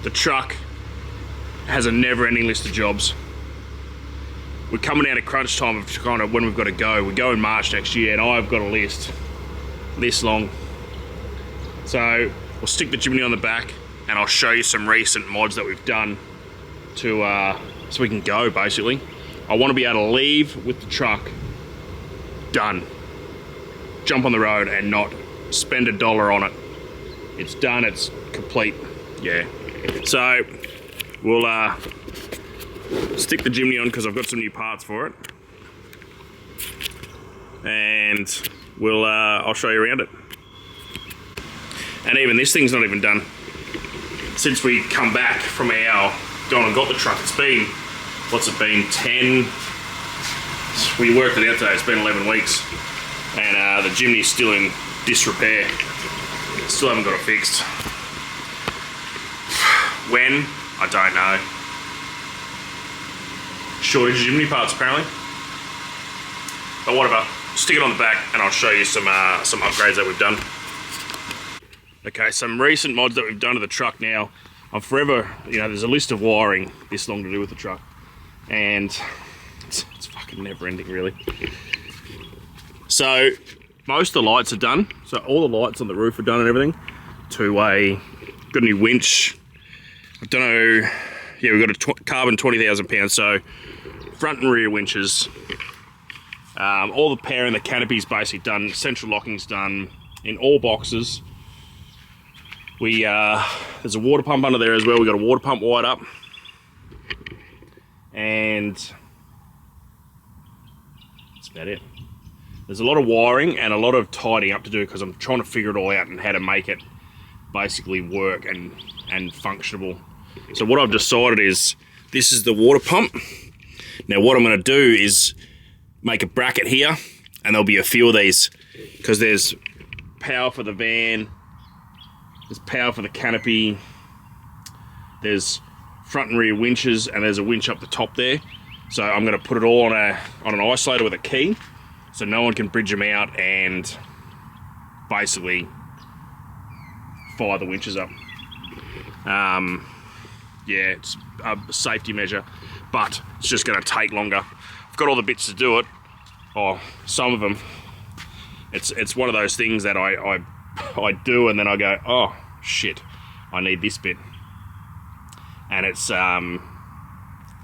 the truck has a never-ending list of jobs. We're coming out of crunch time of kind of when we've got to go. We go in March next year, and I've got a list this long. So we'll stick the Jimny on the back, and I'll show you some recent mods that we've done to so we can go, basically. I want to be able to leave with the truck done, jump on the road and not spend $1 on it. It's done, it's complete. Yeah, so we'll stick the Jimny on because I've got some new parts for it, and we'll I'll show you around it. And even this thing's not even done. Since we come back from our gone and got the truck, it's been, what's it been, 10, we worked it out today, it's been 11 weeks, and the Jimny's still in disrepair. Still haven't got it fixed. When? I don't know. Shortage of Jimny parts apparently. But whatever, stick it on the back and I'll show you some upgrades that we've done. Okay, some recent mods that we've done to the truck now. I'm forever, you know, there's a list of wiring this long to do with the truck, and it's fucking never ending really. So most of the lights are done. So all the lights on the roof are done and everything. Got a new winch. I don't know, yeah, we've got a carbon 20,000 pounds, so front and rear winches. All the power and the canopy's basically done. Central locking's done in all boxes. There's a water pump under there as well. We've got a water pump wired up. And that's about it. There's a lot of wiring and a lot of tidying up to do because I'm trying to figure it all out and how to make it basically work and functionable. So what I've decided is, this is the water pump. Now what I'm going to do is make a bracket here, and there'll be a few of these because there's power for the van, there's power for the canopy, there's front and rear winches, and there's a winch up the top there. So I'm going to put it all on an isolator with a key, so no one can bridge them out and basically fire the winches up. Yeah, it's a safety measure, but it's just going to take longer. I've got all the bits to do it, or some of them. It's one of those things that I do, and then I go, oh shit, I need this bit, and it's time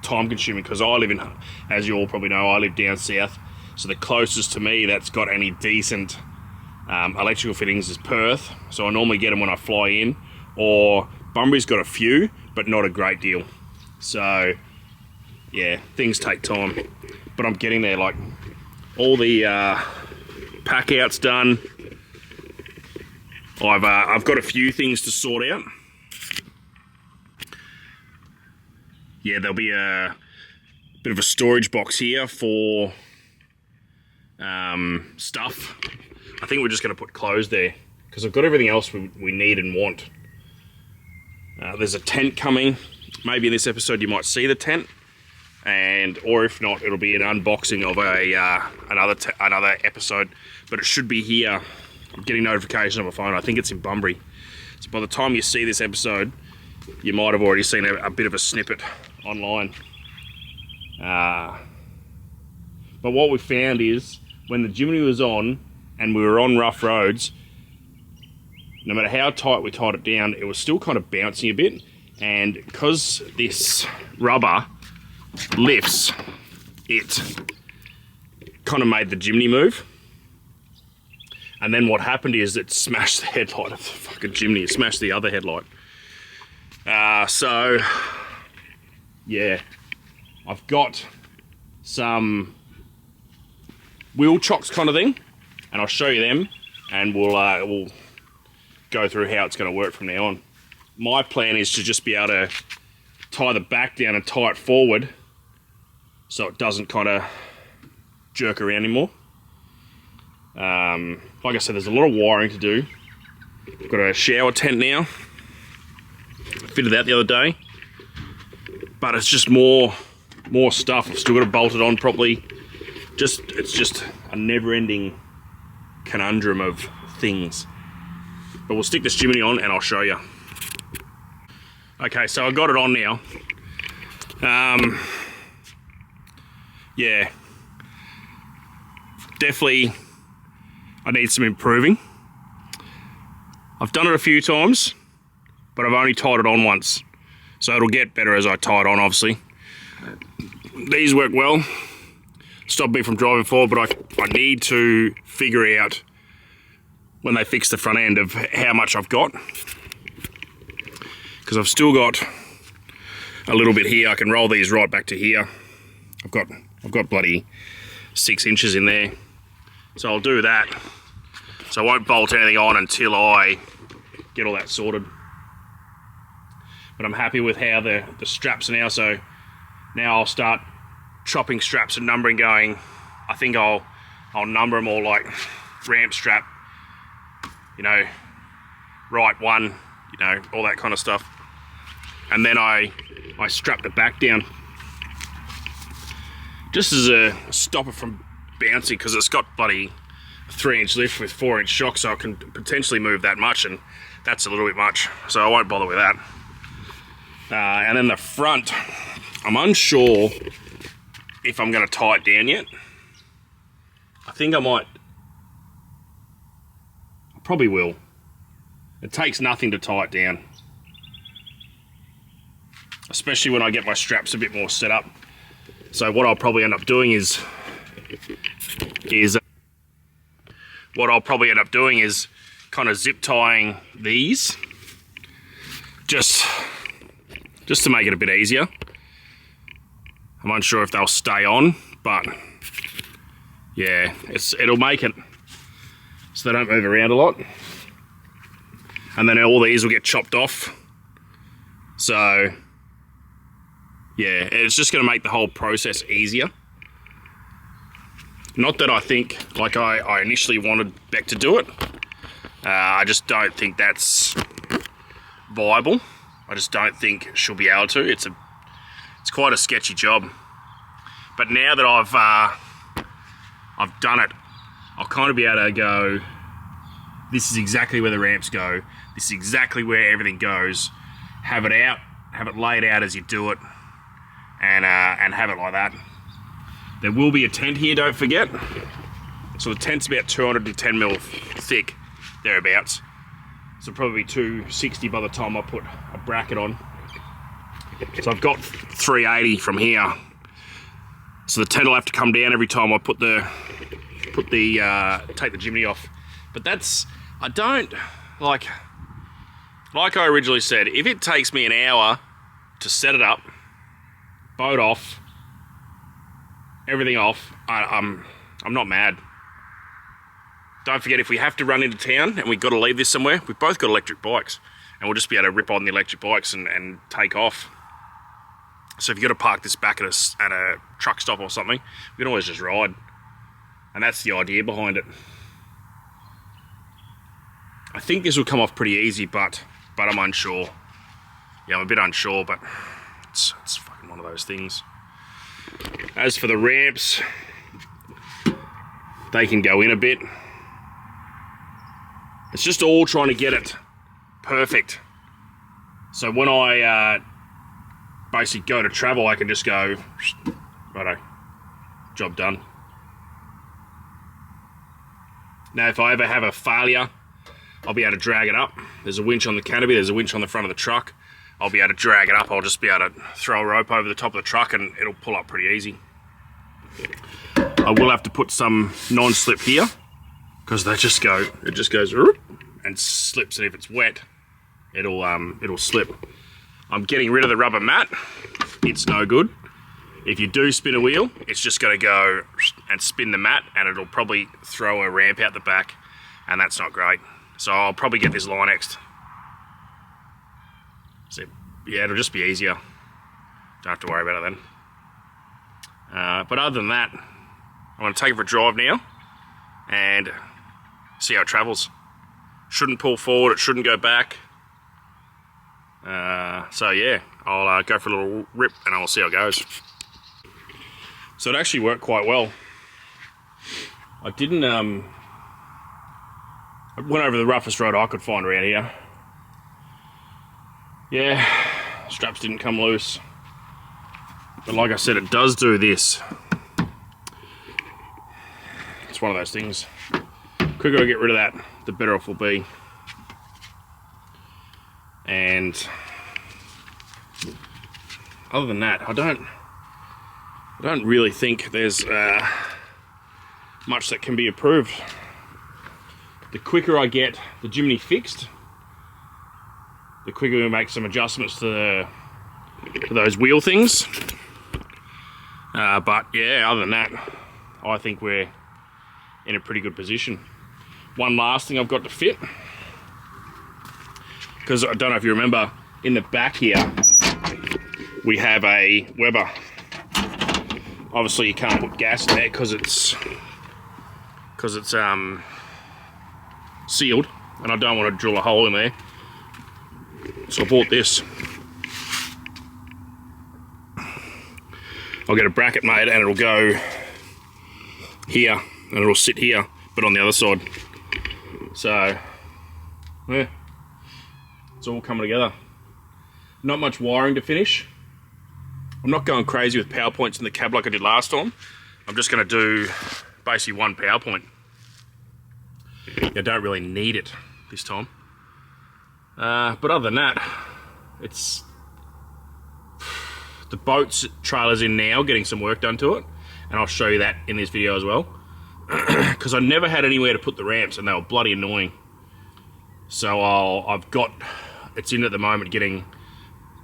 consuming because I live in, as you all probably know, I live down south, so the closest to me that's got any decent electrical fittings is Perth. So I normally get them when I fly in, or Bunbury's got a few, but not a great deal. So yeah, things take time, but I'm getting there. Like all the pack outs done. I've got a few things to sort out. Yeah, there'll be a bit of a storage box here for stuff. I think we're just going to put clothes there because I've got everything else we need and want. There's a tent coming. Maybe in this episode you might see the tent, or if not, it'll be an unboxing of another episode. But it should be here. I'm getting notifications on my phone. I think it's in Bunbury. So by the time you see this episode, you might have already seen a bit of a snippet online. But what we found is, when the Jimny was on and we were on rough roads, no matter how tight we tied it down, it was still kind of bouncing a bit. And because this rubber lifts, it kind of made the Jimny move. And then what happened is it smashed the headlight of the fucking Jimny. It smashed the other headlight. So, yeah, I've got some wheel chocks kind of thing, and I'll show you them, and we'll go through how it's going to work from now on. My plan is to just be able to tie the back down and tie it forward so it doesn't kind of jerk around anymore. Like I said, there's a lot of wiring to do. I've got a shower tent now. I fitted that the other day, but it's just more stuff. I've still got to bolt it on properly. It's just a never-ending conundrum of things. But we'll stick this Jimny on and I'll show you. Okay, so I got it on now. Yeah, definitely I need some improving. I've done it a few times, but I've only tied it on once. So it'll get better as I tie it on, obviously. These work well. Stop me from driving forward, but I need to figure out when they fix the front end of how much I've got. Because I've still got a little bit here. I can roll these right back to here. I've got bloody 6 inches in there. So I'll do that. So I won't bolt anything on until I get all that sorted. But I'm happy with how the straps are now. So now I'll start chopping straps and numbering, going, I think I'll number them all like ramp strap, you know, right one, you know, all that kind of stuff. And then I strap the back down just as a stop it from bouncing, because it's got bloody 3-inch lift with 4-inch shock, so I can potentially move that much, and that's a little bit much, so I won't bother with that. And then the front, I'm unsure if I'm going to tie it down yet. I think I probably will. It takes nothing to tie it down, especially when I get my straps a bit more set up. So what I'll probably end up doing is kind of zip tying these just to make it a bit easier. I'm unsure if they'll stay on, but yeah, it'll make it so they don't move around a lot. And then all these will get chopped off. So yeah, it's just going to make the whole process easier. Not that I think, like I initially wanted Beck to do it. I just don't think that's viable. I just don't think she'll be able to. It's quite a sketchy job. But now that I've done it, I'll kind of be able to go, this is exactly where the ramps go. This is exactly where everything goes. Have it out, have it laid out as you do it, and have it like that. There will be a tent here, don't forget. So the tent's about 210 mil thick, thereabouts. So probably 260 by the time I put a bracket on. So I've got 380 from here. So the tent will have to come down every time I take the Jimny off. But that's, I don't, like I originally said, if it takes me an hour to set it up, boat off, everything off, I'm not mad. Don't forget, if we have to run into town and we've got to leave this somewhere, we've both got electric bikes, and we'll just be able to rip on the electric bikes and take off. So if you've got to park this back at a truck stop or something, we can always just ride. And that's the idea behind it. I think this will come off pretty easy, but I'm unsure. Yeah, I'm a bit unsure, but it's fucking one of those things. As for the ramps, they can go in a bit. It's just all trying to get it perfect. So when I basically go to travel, I can just go, righto, job done. Now, if I ever have a failure, I'll be able to drag it up. There's a winch on the canopy, there's a winch on the front of the truck. I'll be able to drag it up. I'll just be able to throw a rope over the top of the truck and it'll pull up pretty easy. I will have to put some non-slip here, because it just goes and slips, and if it's wet, it'll slip. I'm getting rid of the rubber mat. It's no good. If you do spin a wheel, it's just going to go and spin the mat, and it'll probably throw a ramp out the back, and that's not great. So I'll probably get this Line-X'd. So yeah, it'll just be easier. Don't have to worry about it then. But other than that, I'm going to take it for a drive now and see how it travels. Shouldn't pull forward, it shouldn't go back. So yeah, I'll go for a little rip and I'll see how it goes. So it actually worked quite well. I didn't, I went over the roughest road I could find around here. Yeah, straps didn't come loose. But like I said, it does do this. It's one of those things. The quicker I get rid of that, the better off we'll be. And other than that, I don't really think there's much that can be improved. The quicker I get the Jimny fixed, the quicker we make some adjustments to those wheel things. But yeah, other than that, I think we're in a pretty good position. One last thing I've got to fit, because I don't know if you remember, in the back here, we have a Weber. Obviously you can't put gas in there because it's sealed, and I don't want to drill a hole in there. So I bought this. I'll get a bracket made and it'll go here and it'll sit here, but on the other side. So yeah, it's all coming together. Not much wiring to finish. I'm not going crazy with power points in the cab like I did last time. I'm just going to do basically one power point. I don't really need it this time. But other than that, it's the boat's trailer's in now, getting some work done to it, and I'll show you that in this video as well. Because I never had anywhere to put the ramps, and they were bloody annoying. So I've got, it's in at the moment, getting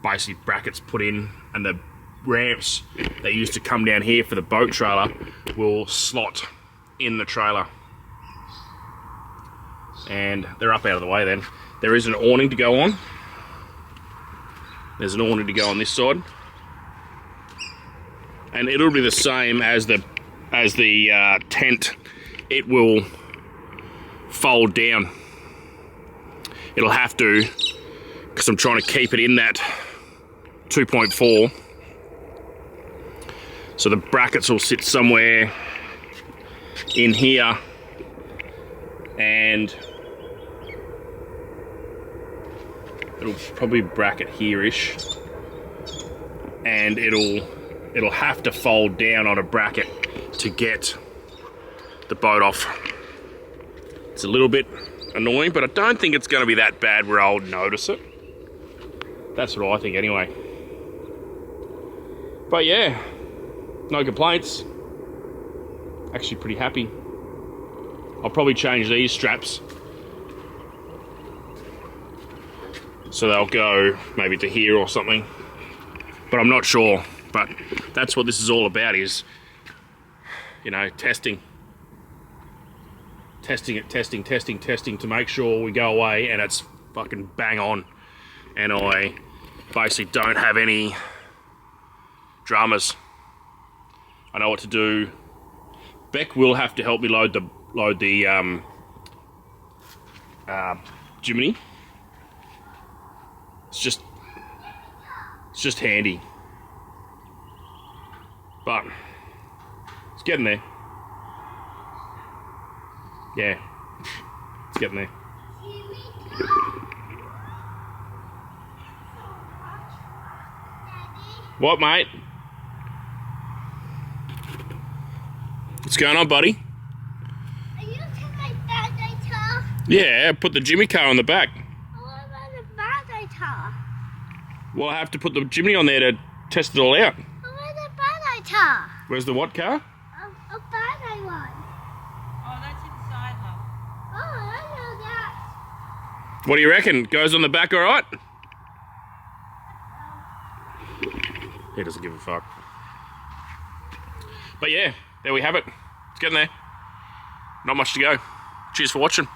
basically brackets put in, and the ramps that used to come down here for the boat trailer will slot in the trailer. And they're up out of the way then. There is an awning to go on. There's an awning to go on this side. And it'll be the same as the tent. It will fold down. It'll have to, because I'm trying to keep it in that 2.4. So the brackets will sit somewhere in here, and it'll probably bracket here-ish, and it'll have to fold down on a bracket to get the boat off. It's a little bit annoying, but I don't think it's going to be that bad where I'll notice it. That's what I think anyway. But yeah, no complaints. Actually pretty happy. I'll probably change these straps so they'll go maybe to here or something, but I'm not sure. But that's what this is all about, is, you know, testing to make sure we go away and it's fucking bang on, and I basically don't have any dramas. I know what to do. Beck will have to help me load the Jimny. It's just handy, but it's getting there. Yeah, it's getting there. What, mate? What's going on, buddy? Are you taking my birthday car? Yeah, put the Jimmy car on the back. What about the birthday car? Well, I have to put the Jimny on there to test it all out. Where's the birthday car? Where's the what car? A birthday one. Oh, that's inside, love. Oh, I know that. What do you reckon? Goes on the back all right? He doesn't give a fuck. But yeah, there we have it. It's getting there. Not much to go. Cheers for watching.